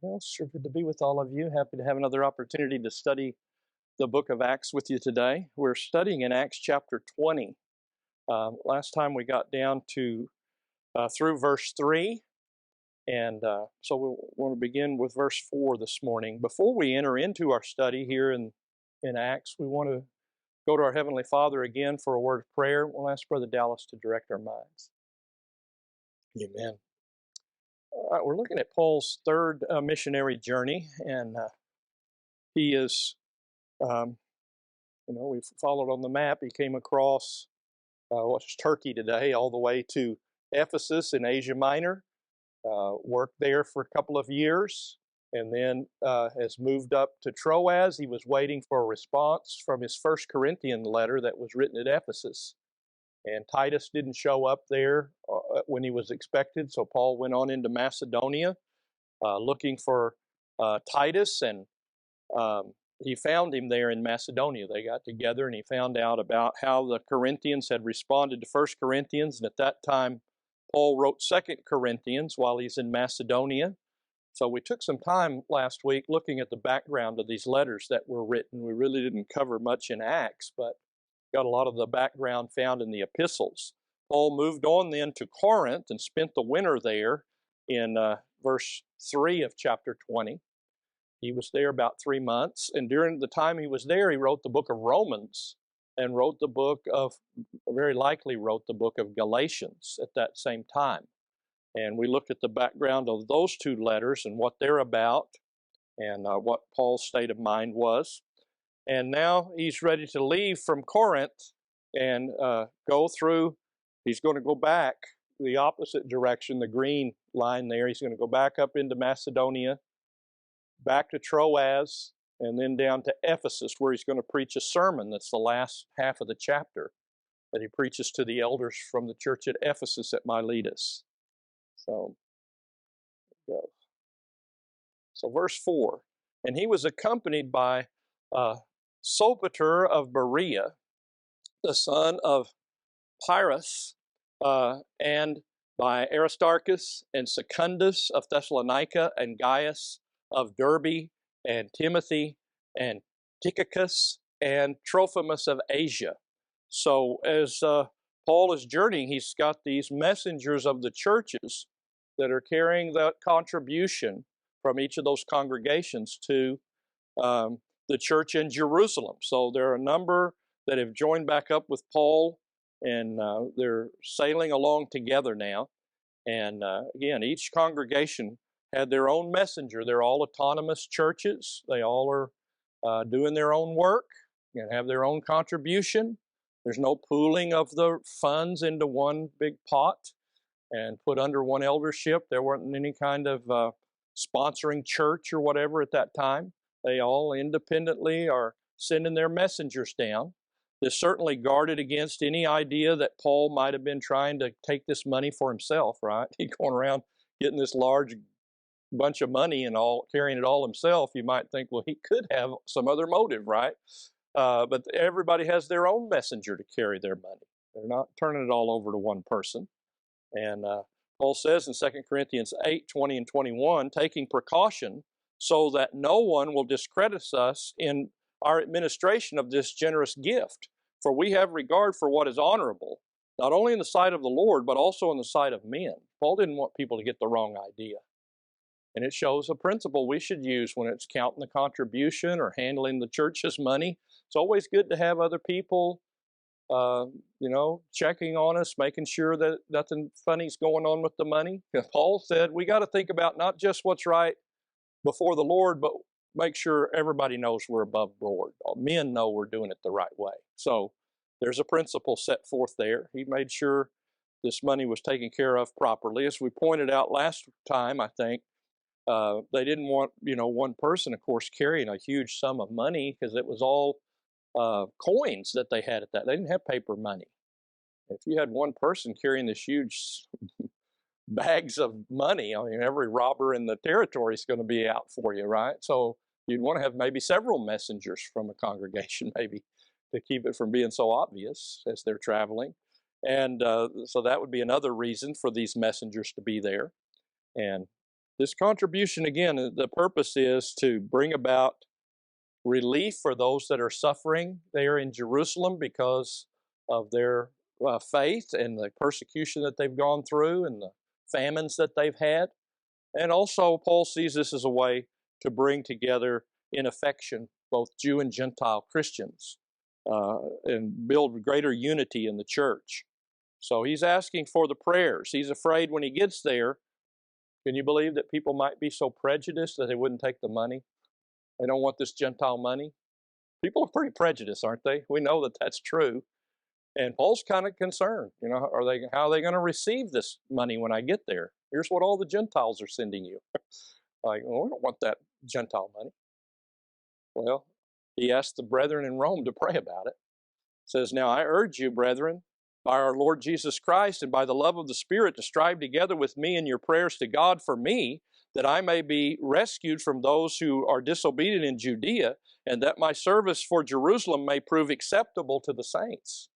Well, sure good to be with all of you. Happy to have another opportunity to study the book of Acts with you today. We're studying in Acts chapter 20. Last time we got down to through verse 3, and so we want to begin with verse 4 this morning. Before we enter into our study here in Acts, we want to go to our Heavenly Father again for a word of prayer. We'll ask Brother Dallas to direct our minds. Amen. All right, we're looking at Paul's third missionary journey, and he is, we followed on the map. He came across what's Turkey today, all the way to Ephesus in Asia Minor, worked there for a couple of years, and then has moved up to Troas. He was waiting for a response from his First Corinthian letter that was written at Ephesus. And Titus didn't show up there when he was expected, so Paul went on into Macedonia looking for Titus, and he found him there in Macedonia. They got together and he found out about how the Corinthians had responded to First Corinthians, and at that time Paul wrote Second Corinthians while he's in Macedonia. So we took some time last week looking at the background of these letters that were written. We really didn't cover much in Acts, but got a lot of the background found in the epistles. Paul moved on then to Corinth and spent the winter there in verse 3 of chapter 20. He was there about 3 months, and during the time he was there, he wrote the book of Romans and very likely wrote the book of Galatians at that same time. And we looked at the background of those two letters and what they're about and what Paul's state of mind was. And now he's ready to leave from Corinth and he's going to go back the opposite direction, the green line there. He's going to go back up into Macedonia, back to Troas, and then down to Ephesus, where he's going to preach a sermon that's the last half of the chapter that he preaches to the elders from the church at Ephesus at Miletus. So, there we go. So verse 4, and he was accompanied by Sopater of Berea, the son of Pyrrhus, and by Aristarchus and Secundus of Thessalonica, and Gaius of Derbe, and Timothy, and Tychicus, and Trophimus of Asia. So as Paul is journeying, he's got these messengers of the churches that are carrying the contribution from each of those congregations to the church in Jerusalem. So there are a number that have joined back up with Paul, and they're sailing along together now. And again, each congregation had their own messenger. They're all autonomous churches. They all are doing their own work and have their own contribution. There's no pooling of the funds into one big pot and put under one eldership. There wasn't any kind of sponsoring church or whatever at that time. They all independently are sending their messengers down. This certainly guarded against any idea that Paul might have been trying to take this money for himself, right? He's going around getting this large bunch of money and carrying it all himself. You might think, well, he could have some other motive, right? But everybody has their own messenger to carry their money. They're not turning it all over to one person. And Paul says in 2 Corinthians 8:20 and 21, taking precaution so that no one will discredit us in our administration of this generous gift. For we have regard for what is honorable, not only in the sight of the Lord, but also in the sight of men. Paul didn't want people to get the wrong idea. And it shows a principle we should use when it's counting the contribution or handling the church's money. It's always good to have other people checking on us, making sure that nothing funny's going on with the money. Paul said we got to think about not just what's right before the Lord, but make sure everybody knows we're above board. Men know we're doing it the right way. So there's a principle set forth there. He made sure this money was taken care of properly. As we pointed out last time, I think, they didn't want, one person, of course, carrying a huge sum of money, because it was all coins that they had at that. They didn't have paper money. If you had one person carrying this huge bags of money, every robber in the territory is going to be out for you, right? So you'd want to have maybe several messengers from a congregation, maybe, to keep it from being so obvious as they're traveling. And so that would be another reason for these messengers to be there. And This contribution, again, the purpose is to bring about relief for those that are suffering there in Jerusalem because of their faith and the persecution that they've gone through and the famines that they've had. And also, Paul sees this as a way to bring together in affection both Jew and Gentile Christians and build greater unity in the church. So he's asking for the prayers. He's afraid when he gets there, can you believe that people might be so prejudiced that they wouldn't take the money? They don't want this Gentile money. People are pretty prejudiced, aren't they? We know that that's true. And Paul's kind of concerned. How are they going to receive this money when I get there? Here's what all the Gentiles are sending you. Like, well, we don't want that Gentile money. Well, he asked the brethren in Rome to pray about it. Says, now I urge you, brethren, by our Lord Jesus Christ and by the love of the Spirit, to strive together with me in your prayers to God for me, that I may be rescued from those who are disobedient in Judea, and that my service for Jerusalem may prove acceptable to the saints.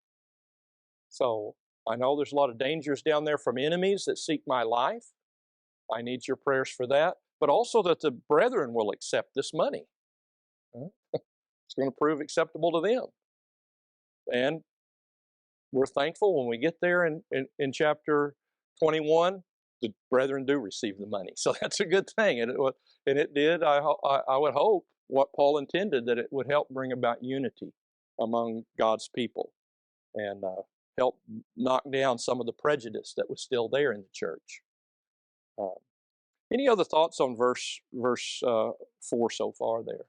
So I know there's a lot of dangers down there from enemies that seek my life. I need your prayers for that, but also that the brethren will accept this money. It's going to prove acceptable to them. And we're thankful when we get there in chapter 21, the brethren do receive the money. So that's a good thing. And it did, I would hope, what Paul intended, that it would help bring about unity among God's people and help knock down some of the prejudice that was still there in the church. Any other thoughts on verse 4 so far there?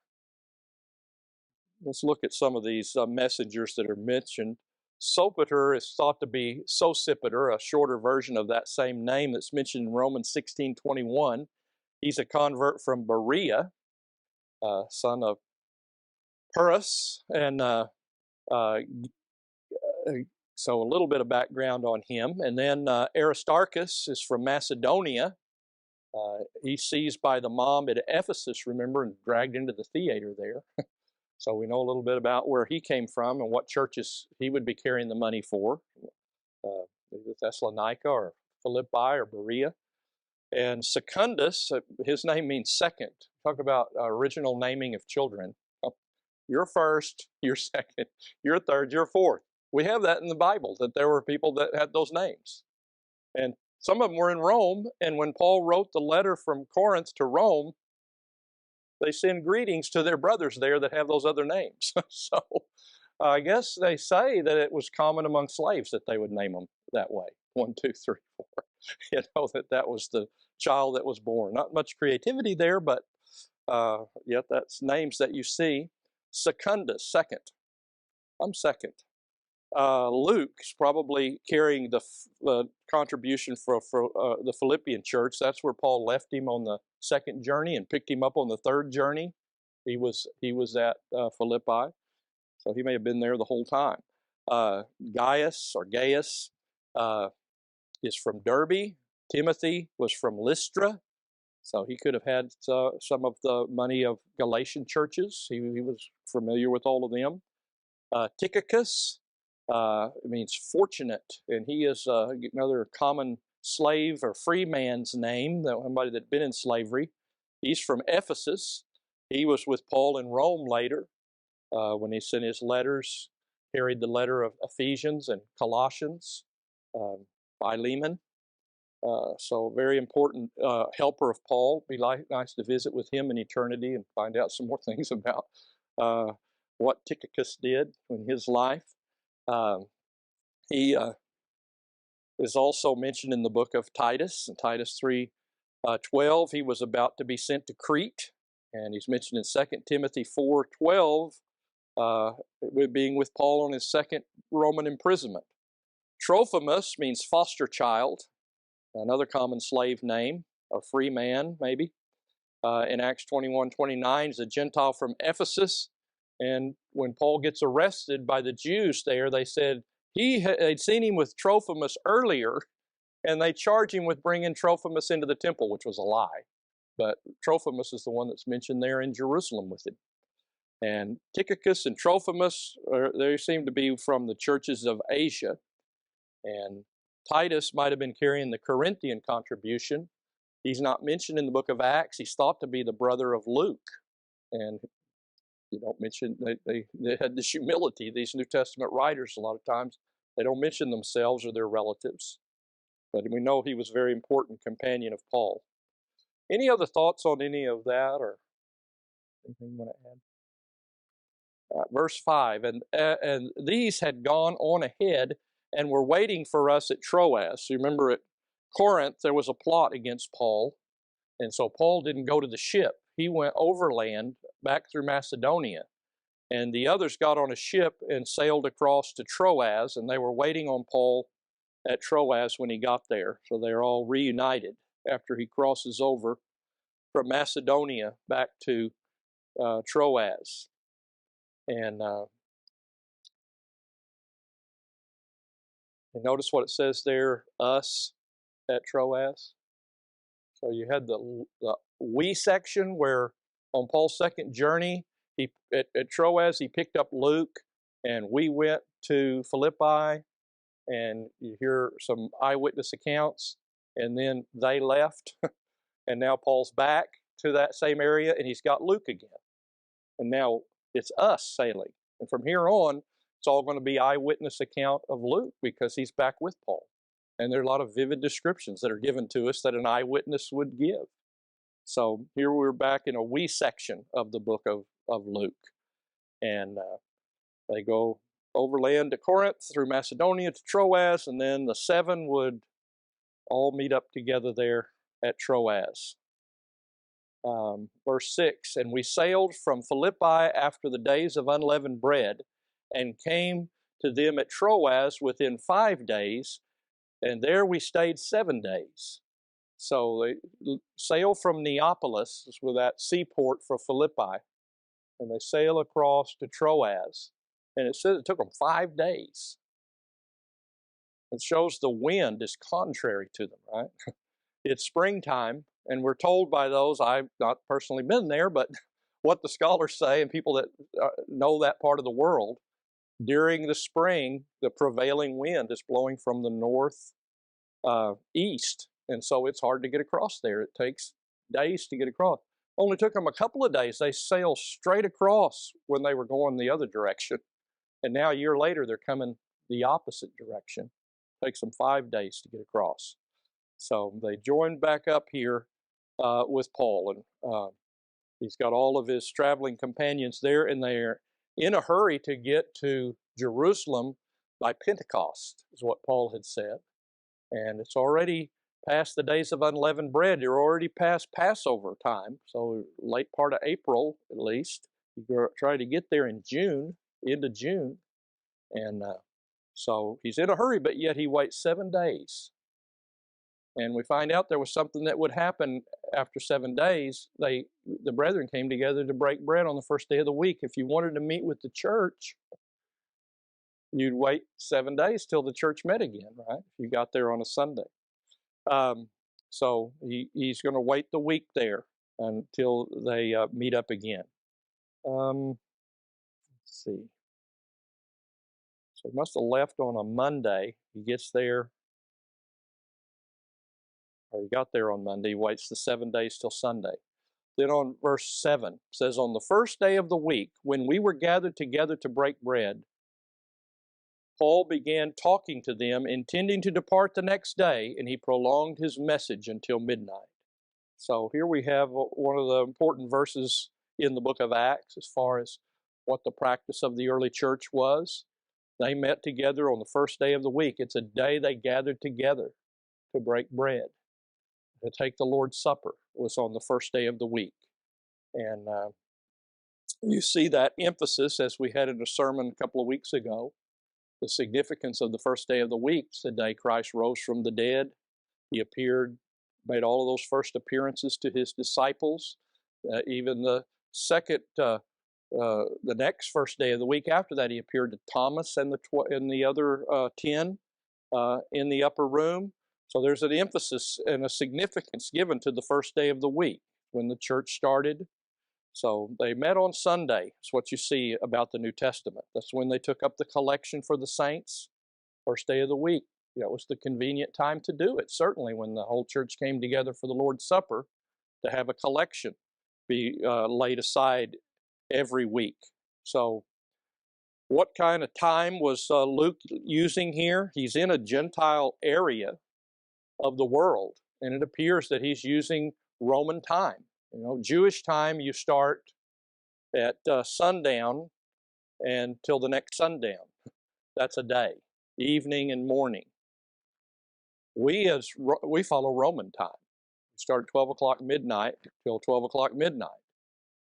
Let's look at some of these messengers that are mentioned. Sopater is thought to be Sosipater, a shorter version of that same name that's mentioned in Romans 16:21. He's a convert from Berea, son of Pyrrhus, and so a little bit of background on him. And then Aristarchus is from Macedonia. He's seized by the mob at Ephesus, remember, and dragged into the theater there. So we know a little bit about where he came from and what churches he would be carrying the money for, Thessalonica or Philippi or Berea. And Secundus, his name means second. Talk about original naming of children. You're first, you're second, you're third, you're fourth. We have that in the Bible, that there were people that had those names. And some of them were in Rome, and when Paul wrote the letter from Corinth to Rome, they send greetings to their brothers there that have those other names. So I guess they say that it was common among slaves that they would name them that way. 1, 2, 3, 4. That was the child that was born. Not much creativity there, but yet that's names that you see. Secundus, second. I'm second. Luke's probably carrying the contribution for the Philippian church. That's where Paul left him on the second journey and picked him up on the third journey. He was at Philippi, so he may have been there the whole time. Gaius is from Derbe. Timothy was from Lystra, so he could have had some of the money of Galatian churches. He was familiar with all of them. Eutychus. It means fortunate, and he is another common slave or free man's name, somebody that had been in slavery. He's from Ephesus. He was with Paul in Rome later when he sent his letters, carried the letter of Ephesians and Colossians, Philemon. So very important helper of Paul. Be nice to visit with him in eternity and find out some more things about what Eutychus did in his life. He is also mentioned in the book of Titus, in Titus 3:12. He was about to be sent to Crete, and he's mentioned in 2 Timothy 4:12, being with Paul on his second Roman imprisonment. Trophimus means foster child, another common slave name, or free man maybe. In Acts 21:29 is a Gentile from Ephesus. And when Paul gets arrested by the Jews there, they said they'd seen him with Trophimus earlier, and they charged him with bringing Trophimus into the temple, which was a lie. But Trophimus is the one that's mentioned there in Jerusalem with him. And Tychicus and Trophimus, they seem to be from the churches of Asia. And Titus might have been carrying the Corinthian contribution. He's not mentioned in the book of Acts. He's thought to be the brother of Luke. And you don't mention, they had this humility. These New Testament writers, a lot of times, they don't mention themselves or their relatives. But we know he was a very important companion of Paul. Any other thoughts on any of that, or anything you want to add? Verse 5, and these had gone on ahead and were waiting for us at Troas. You remember at Corinth there was a plot against Paul, and so Paul didn't go to the ship. He went overland back through Macedonia, and the others got on a ship and sailed across to Troas, and they were waiting on Paul at Troas when he got there. So they're all reunited after he crosses over from Macedonia back to Troas. And you notice what it says there, us at Troas. So you had the we section where on Paul's second journey, at Troas, he picked up Luke, and we went to Philippi, and you hear some eyewitness accounts, and then they left, and now Paul's back to that same area, and he's got Luke again. And now it's us sailing. And from here on, it's all going to be eyewitness account of Luke because he's back with Paul. And there are a lot of vivid descriptions that are given to us that an eyewitness would give. So here we're back in a we section of the book of Luke. And they go overland to Corinth, through Macedonia to Troas, and then the seven would all meet up together there at Troas. Verse 6, and we sailed from Philippi after the days of unleavened bread, and came to them at Troas within 5 days, and there we stayed 7 days. So they sail from Neapolis, with that seaport for Philippi, and they sail across to Troas. And it says it took them 5 days. It shows the wind is contrary to them, right? It's springtime, and we're told by those, I've not personally been there, but what the scholars say and people that know that part of the world, during the spring, the prevailing wind is blowing from the north east, and so it's hard to get across there. It takes days to get across. Only took them a couple of days. They sailed straight across when they were going the other direction. And now a year later, they're coming the opposite direction. It takes them 5 days to get across. So they joined back up here with Paul, and he's got all of his traveling companions there, and they're in a hurry to get to Jerusalem by Pentecost, is what Paul had said. And it's already past the days of unleavened bread. You're already past Passover time, so late part of April at least. You try to get there in June, into June. And so he's in a hurry, but yet he waits 7 days. And we find out there was something that would happen after 7 days. The brethren came together to break bread on the first day of the week. If you wanted to meet with the church, you'd wait 7 days till the church met again, right? If you got there on a Sunday. So he's going to wait the week there until they meet up again. Let's see. So he must have left on a Monday. He gets there, or he got there on Monday. He waits the 7 days till Sunday. Then on verse 7, it says, on the first day of the week, when we were gathered together to break bread, Paul began talking to them, intending to depart the next day, and he prolonged his message until midnight. So here we have one of the important verses in the book of Acts as far as what the practice of the early church was. They met together on the first day of the week. It's a day they gathered together to break bread, to take the Lord's Supper. It was on the first day of the week. And you see that emphasis, as we had in a sermon a couple of weeks ago, the significance of the first day of the week. It's the day Christ rose from the dead. He appeared, made all of those first appearances to his disciples. Even the next first day of the week after that, he appeared to Thomas and the other 10 in the upper room. So there's an emphasis and a significance given to the first day of the week when the church started. So they met on Sunday. It's what you see about the New Testament. That's when they took up the collection for the saints, first day of the week. It was the convenient time to do it, certainly when the whole church came together for the Lord's Supper, to have a collection be laid aside every week. So what kind of time was Luke using here? He's in a Gentile area of the world, and it appears that he's using Roman time. Jewish time, you start at sundown until the next sundown. That's a day, evening and morning. We follow Roman time. We start at 12 o'clock midnight till 12 o'clock midnight.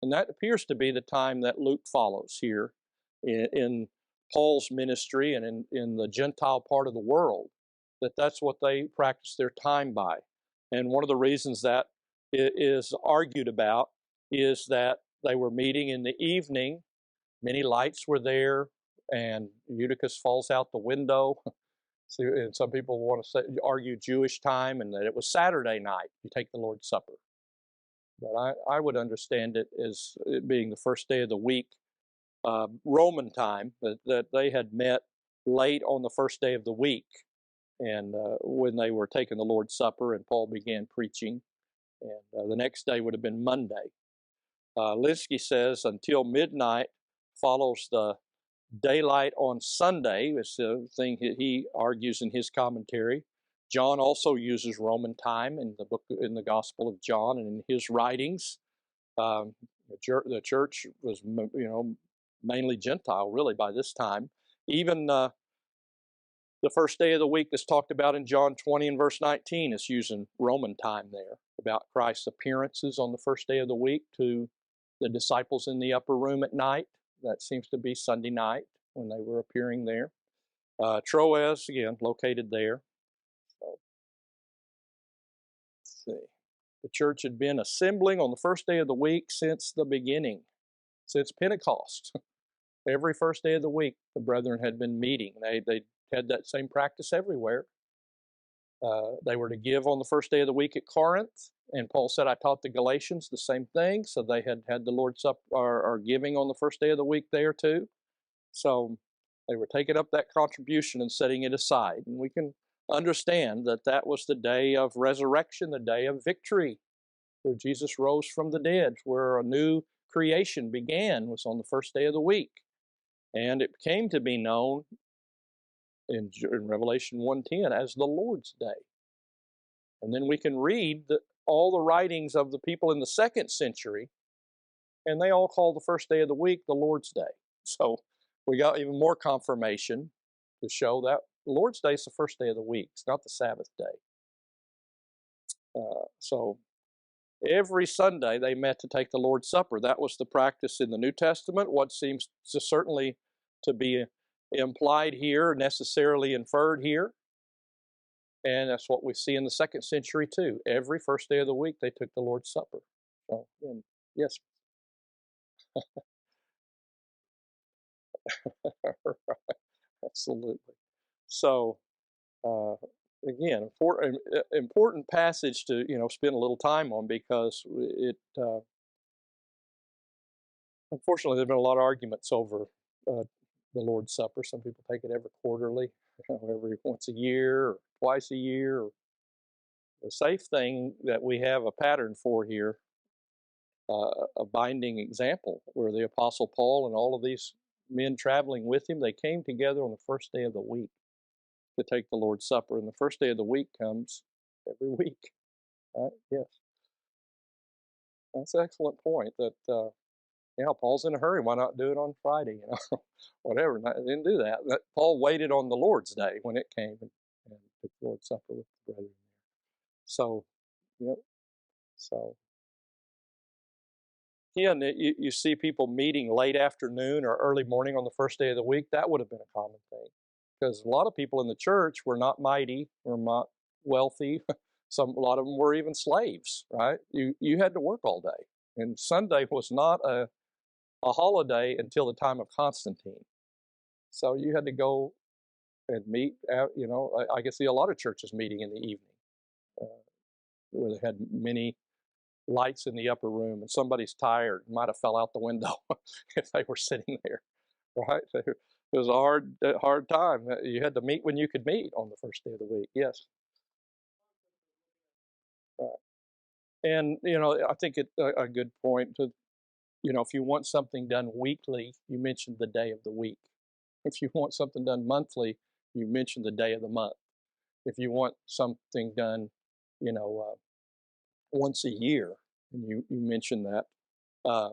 And that appears to be the time that Luke follows here in Paul's ministry and in the Gentile part of the world, that's what they practice their time by. And one of the reasons that is argued about is that they were meeting in the evening, many lights were there, and Eutychus falls out the window. So, and some people want to argue Jewish time, and that it was Saturday night you take the Lord's Supper. But I would understand it as it being the first day of the week, Roman time, that they had met late on the first day of the week, and when they were taking the Lord's Supper and Paul began preaching, and the next day would have been Monday. Linsky says until midnight follows the daylight on Sunday. It's the thing he argues in his commentary. John also uses Roman time in the Gospel of John and in his writings. The church was, mainly Gentile, really, by this time. Even the first day of the week that's talked about in John 20 and verse 19 is using Roman time there, about Christ's appearances on the first day of the week to the disciples in the upper room at night. That seems to be Sunday night when they were appearing there. Troas, again, located there. So, let's see. The church had been assembling on the first day of the week since the beginning, since Pentecost. Every first day of the week, the brethren had been meeting. They had that same practice everywhere. They were to give on the first day of the week at Corinth, and Paul said, I taught the Galatians the same thing, so they had the Lord's Supper or giving on the first day of the week there too. So they were taking up that contribution and setting it aside. And we can understand that that was the day of resurrection, the day of victory, where Jesus rose from the dead, where a new creation began, was on the first day of the week. And it came to be known in Revelation 1:10 as the Lord's Day. And then we can read all the writings of the people in the second century, and they all call the first day of the week the Lord's Day. So we got even more confirmation to show that the Lord's Day is the first day of the week. It's not the Sabbath day. So every Sunday they met to take the Lord's Supper. That was the practice in the New Testament. What seems to certainly to be implied here, necessarily inferred here. And that's what we see in the second century too. Every first day of the week they took the Lord's Supper. So, yes. Right. Absolutely. So, again, important passage to spend a little time on, because it unfortunately there've been a lot of arguments over the Lord's Supper. Some people take it every quarterly, every once a year or twice a year. The safe thing that we have a pattern for here, a binding example, where the Apostle Paul and all of these men traveling with him, they came together on the first day of the week to take the Lord's Supper, and the first day of the week comes every week. Right? Yes. That's an excellent point. That Paul's in a hurry. Why not do it on Friday? Whatever. They didn't do that. Paul waited on the Lord's Day when it came and took the Lord's Supper with the brethren. So, so again, you see people meeting late afternoon or early morning on the first day of the week. That would have been a common thing, because a lot of people in the church were not mighty, were not wealthy. A lot of them were even slaves, right? You had to work all day. And Sunday was not a holiday until the time of Constantine. So you had to go and meet, I can see a lot of churches meeting in the evening, where they had many lights in the upper room, and somebody's tired, might have fell out the window if they were sitting there, right? It was a hard time. You had to meet when you could meet on the first day of the week. Yes. Right. And, I think it's a good point to, if you want something done weekly, you mention the day of the week. If you want something done monthly, you mention the day of the month. If you want something done, you know, uh, once a year, and you mention uh,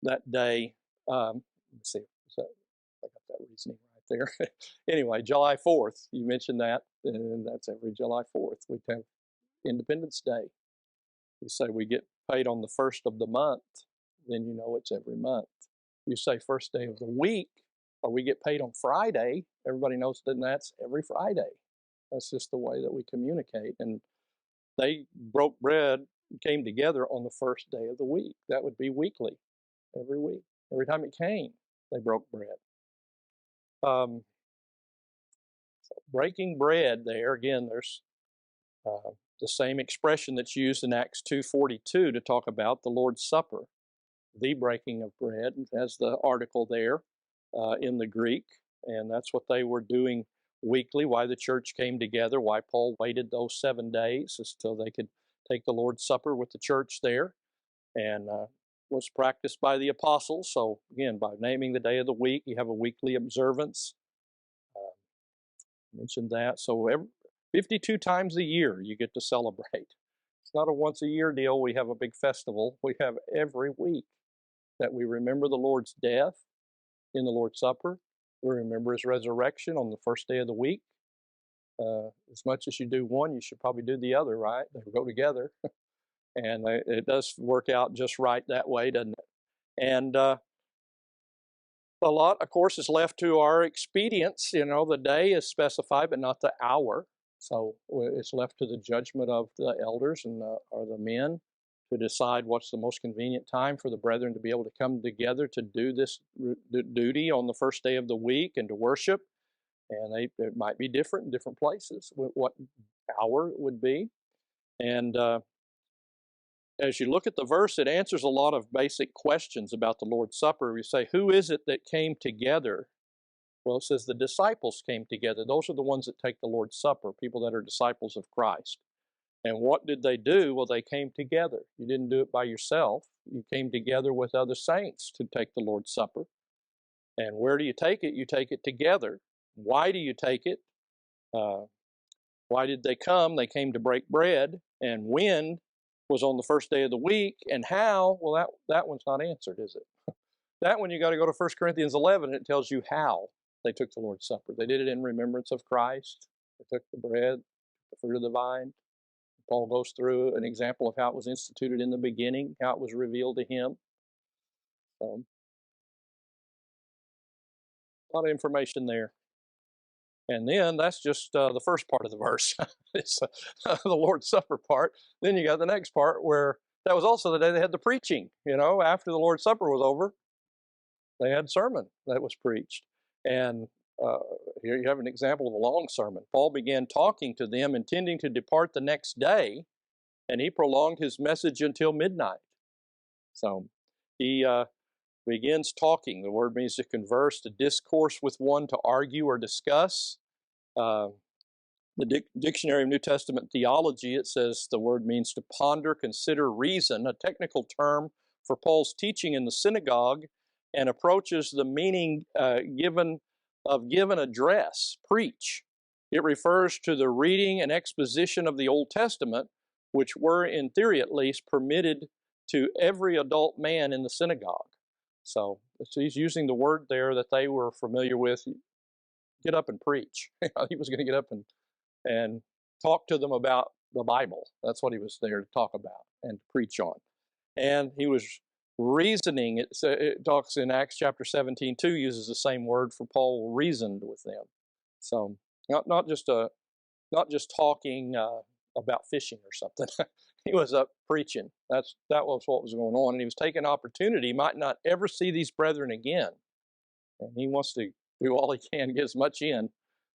that day. Let's see, I got that reasoning right there. Anyway, July 4th, you mentioned that, and that's every July 4th. We have Independence Day. You say we get paid on the first of the month, then you know it's every month. You say first day of the week, or we get paid on Friday, everybody knows that that's every Friday. That's just the way that we communicate. And they broke bread, came together on the first day of the week. That would be weekly, every week. Every time it came, they broke bread. So breaking bread there, again, there's the same expression that's used in Acts 2:42 to talk about the Lord's Supper, the breaking of bread, as the article there in the Greek. And that's what they were doing weekly, why the church came together, why Paul waited those 7 days until they could take the Lord's Supper with the church there, and was practiced by the apostles. So again, by naming the day of the week, you have a weekly observance. Mentioned that. So 52 times a year you get to celebrate. It's not a once a year deal. We have a big festival. We have every week that we remember the Lord's death in the Lord's Supper. We remember his resurrection on the first day of the week. As much as you do one, you should probably do the other, right? They go together. And it does work out just right that way, doesn't it? And a lot, of course, is left to our expedience. The day is specified, but not the hour. So it's left to the judgment of the elders and or the men to decide what's the most convenient time for the brethren to be able to come together to do this duty on the first day of the week and to worship. And it might be different in different places, what hour it would be. And as you look at the verse, it answers a lot of basic questions about the Lord's Supper. You say, who is it that came together? Well, it says the disciples came together. Those are the ones that take the Lord's Supper, people that are disciples of Christ. And what did they do? Well, they came together. You didn't do it by yourself. You came together with other saints to take the Lord's Supper. And where do you take it? You take it together. Why do you take it? Why did they come? They came to break bread. And when was on the first day of the week, and how? Well, that one's not answered, is it? That one you got to go to 1 Corinthians 11, it tells you how they took the Lord's Supper. They did it in remembrance of Christ. They took the bread, the fruit of the vine. Paul goes through an example of how it was instituted in the beginning, how it was revealed to him. A lot of information there. And then that's just the first part of the verse. It's the Lord's Supper part. Then you got the next part where that was also the day they had the preaching. After the Lord's Supper was over, they had sermon that was preached. And here you have an example of a long sermon. Paul began talking to them, intending to depart the next day, and he prolonged his message until midnight. So he begins talking. The word means to converse, to discourse with one, to argue or discuss. The Dictionary of New Testament Theology, it says the word means to ponder, consider, reason, a technical term for Paul's teaching in the synagogue, and approaches the meaning given address, preach. It refers to the reading and exposition of the Old Testament, which were, in theory at least, permitted to every adult man in the synagogue. So he's using the word there that they were familiar with. Get up and preach. He was going to get up and talk to them about the Bible. That's what he was there to talk about and to preach on. And he was reasoning. It talks in Acts chapter 17 too, uses the same word for Paul reasoned with them. So not just talking about fishing or something. He was up preaching. That was what was going on, and he was taking opportunity. He might not ever see these brethren again, and he wants to do all he can to get as much in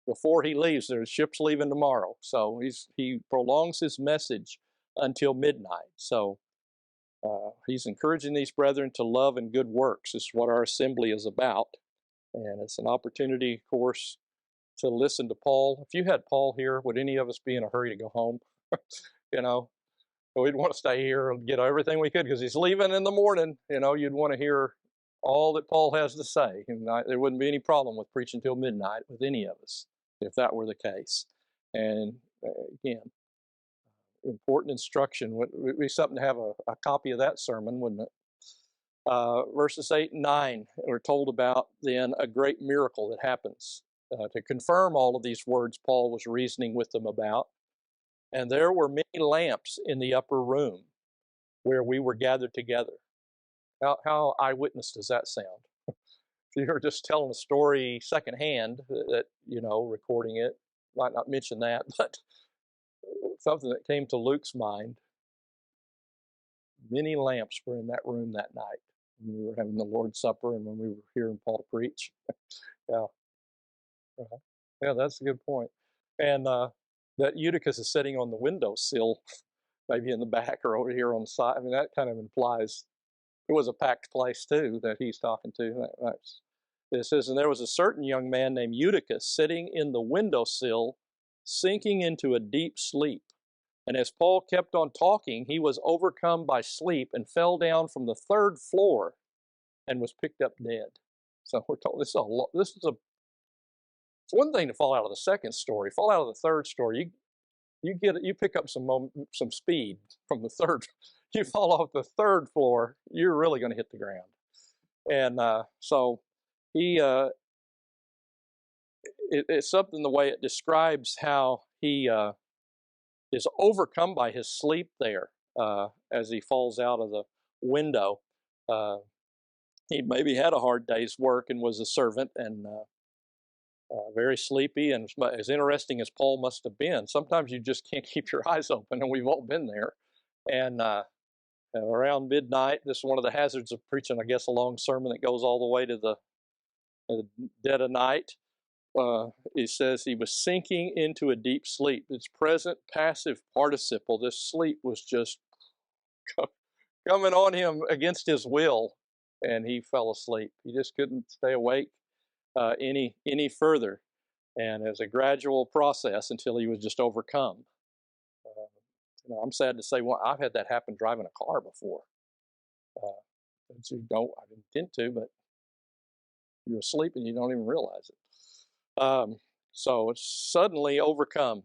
before he leaves. There's ships leaving tomorrow, so he prolongs his message until midnight. So he's encouraging these brethren to love and good works. This is what our assembly is about. And it's an opportunity, of course, to listen to Paul. If you had Paul here, would any of us be in a hurry to go home? You know, we'd want to stay here and get everything we could because he's leaving in the morning. You know, you'd want to hear all that Paul has to say. And there wouldn't be any problem with preaching till midnight with any of us if that were the case. And again, important instruction. Would be something to have a copy of that sermon, wouldn't it? Verses 8 and 9, we're told about then a great miracle that happens to confirm all of these words Paul was reasoning with them about. And there were many lamps in the upper room where we were gathered together. How eyewitness does that sound? If you were just telling a story secondhand, that, you know, recording it, might not mention that, but something that came to Luke's mind. Many lamps were in that room that night when we were having the Lord's Supper and when we were hearing Paul preach. Yeah. Uh-huh. Yeah, that's a good point. And that Eutychus is sitting on the windowsill, maybe in the back or over here on the side. I mean, that kind of implies it was a packed place too that he's talking to. It says, and there was a certain young man named Eutychus sitting in the windowsill, sinking into a deep sleep. And as Paul kept on talking, he was overcome by sleep and fell down from the third floor and was picked up dead. So we're told it's one thing to fall out of the second story. Fall out of the third story, you pick up some speed from the third. You fall off the third floor, you're really going to hit the ground. And so it's something the way it describes how he is overcome by his sleep there as he falls out of the window. He maybe had a hard day's work and was a servant and very sleepy, and as interesting as Paul must have been, sometimes you just can't keep your eyes open, and we've all been there. And around midnight, this is one of the hazards of preaching, I guess, a long sermon that goes all the way to the dead of night. He says he was sinking into a deep sleep. It's present passive participle. This sleep was just coming on him against his will, and he fell asleep. He just couldn't stay awake any further, and as a gradual process until he was just overcome. I'm sad to say, well, I've had that happen driving a car before. I didn't intend to, but you're asleep and you don't even realize it. So it's suddenly overcome.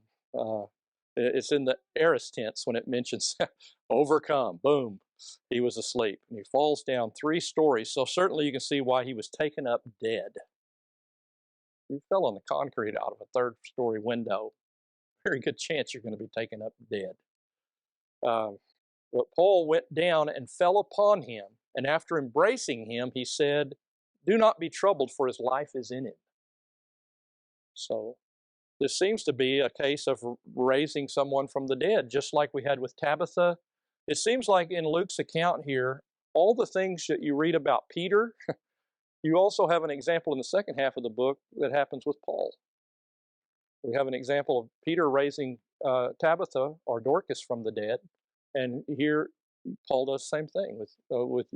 It's in the aorist tense when it mentions overcome. Boom, he was asleep, and he falls down 3 stories. So certainly you can see why he was taken up dead. You fell on the concrete out of a 3rd-story window, very good chance you're going to be taken up dead. But Paul went down and fell upon him, and after embracing him, he said, "Do not be troubled, for his life is in him." So this seems to be a case of raising someone from the dead, just like we had with Tabitha. It seems like in Luke's account here, all the things that you read about Peter, you also have an example in the second half of the book that happens with Paul. We have an example of Peter raising Tabitha or Dorcas from the dead, and here Paul does the same thing with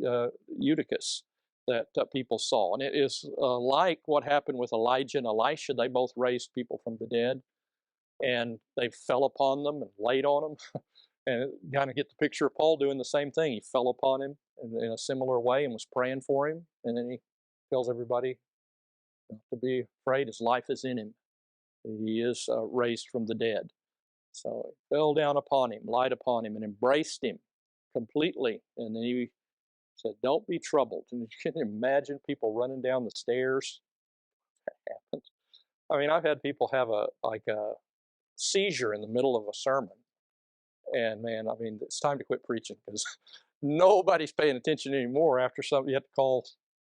Eutychus that people saw. And it is like what happened with Elijah and Elisha. They both raised people from the dead, and they fell upon them and laid on them. And kind of get the picture of Paul doing the same thing. He fell upon him in a similar way and was praying for him. And then he tells everybody to be afraid. His life is in him. He is raised from the dead. So he fell down upon him, lied upon him, and embraced him completely. And then he said, "Don't be troubled." And you can imagine people running down the stairs. That happens. I mean, I've had people have a seizure in the middle of a sermon. And man, I mean, it's time to quit preaching because nobody's paying attention anymore after you have to call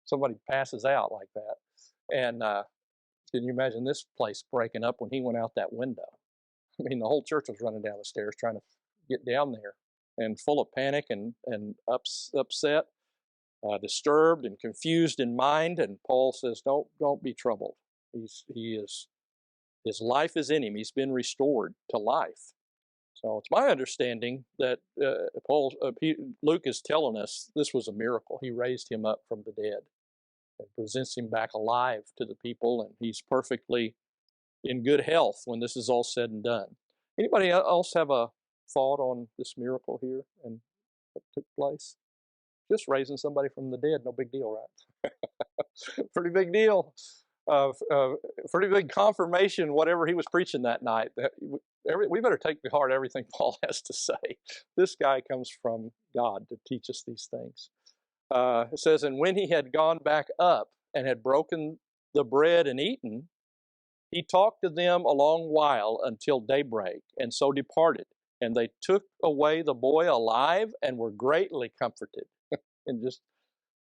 somebody passes out like that. And can you imagine this place breaking up when he went out that window? I mean, the whole church was running down the stairs trying to get down there and full of panic and upset, disturbed and confused in mind. And Paul says, don't be troubled. His life is in him. He's been restored to life. So it's my understanding that Luke is telling us this was a miracle. He raised him up from the dead. and presents him back alive to the people, and he's perfectly in good health when this is all said and done. Anybody else have a thought on this miracle here and what took place? Just raising somebody from the dead, no big deal, right? Pretty big deal. Pretty big confirmation, whatever he was preaching that night. We better take to heart everything Paul has to say. This guy comes from God to teach us these things. It says, and when he had gone back up and had broken the bread and eaten, he talked to them a long while until daybreak, and so departed. And they took away the boy alive and were greatly comforted. And just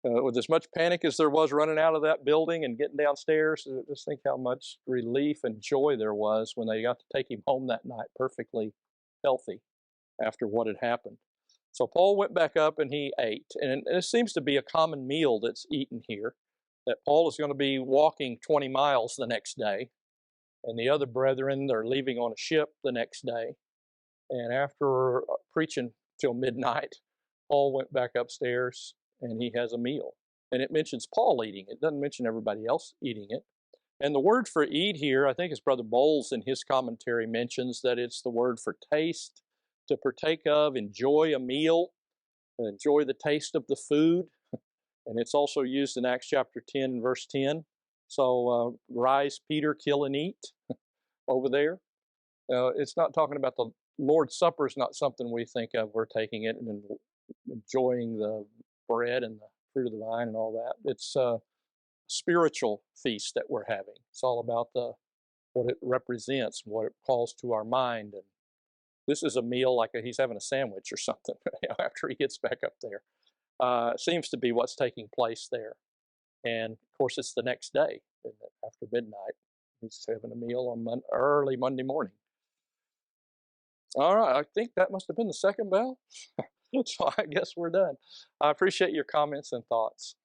with as much panic as there was running out of that building and getting downstairs, just think how much relief and joy there was when they got to take him home that night perfectly healthy after what had happened. So Paul went back up and he ate. And it seems to be a common meal that's eaten here, that Paul is going to be walking 20 miles the next day, and the other brethren, they're leaving on a ship the next day. And after preaching till midnight, Paul went back upstairs and he has a meal. And it mentions Paul eating it. It doesn't mention everybody else eating it. And the word for eat here, I think as Brother Bowles in his commentary mentions, that it's the word for taste, to partake of, enjoy a meal, enjoy the taste of the food. And it's also used in Acts chapter 10, verse 10. So rise, Peter, kill and eat over there. It's not talking about the Lord's Supper is not something we think of. We're taking it and enjoying the bread and the fruit of the vine and all that. It's a spiritual feast that we're having. It's all about what it represents, what it calls to our mind. And this is a meal like he's having a sandwich or something after he gets back up there. Seems to be what's taking place there. And of course, it's the next day, after midnight. He's having a meal on early Monday morning. All right, I think that must have been the second bell. So I guess we're done. I appreciate your comments and thoughts.